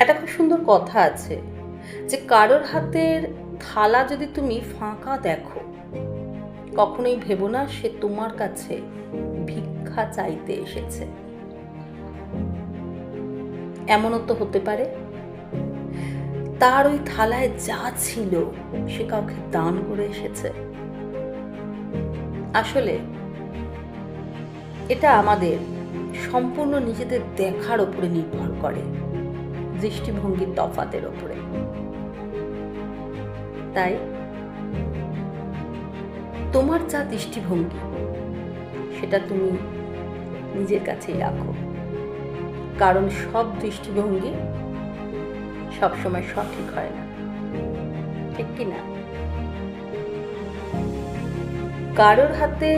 একটা খুব সুন্দর কথা আছে যে কারোর হাতের থালা যদি তুমি ফাঁকা দেখো, কখনোই ভেবো না সে তোমার কাছে ভিক্ষা চাইতে এসেছে। এমনও তো হতে পারে তার ওই থালায় যা ছিল সে কাউকে দান করে এসেছে। আসলে এটা আমাদের সম্পূর্ণ নিজেদের দেখার ওপরে নির্ভর করে, দৃষ্টিভঙ্গির তফাতের ওপরে। তাই তোমার যা দৃষ্টিভঙ্গি সেটা তুমি নিজের কাছেই রাখো, কারণ সব দৃষ্টিভঙ্গি সবসময় সঠিক হয় না, ঠিক কি না? কারোর হাতে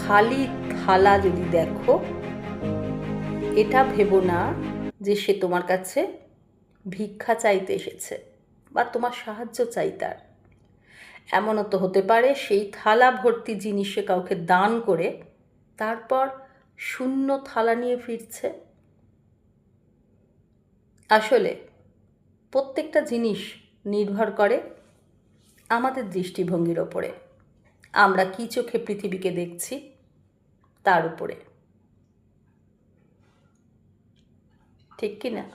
খালি থালা যদি দেখো, এটা ভেবো না যে সে তোমার কাছে ভিক্ষা চাইতে এসেছে বা তোমার সাহায্য চাই তার। এমনও তো হতে পারে সেই থালা ভর্তি জিনিস সে কাউকে দান করে তারপর শূন্য থালা নিয়ে ফিরছে। আসলে প্রত্যেকটা জিনিস নির্ভর করে আমাদের দৃষ্টিভঙ্গির ওপরে, আমরা কী চোখে পৃথিবীকে দেখছি তার উপরে, ঠিক কি না?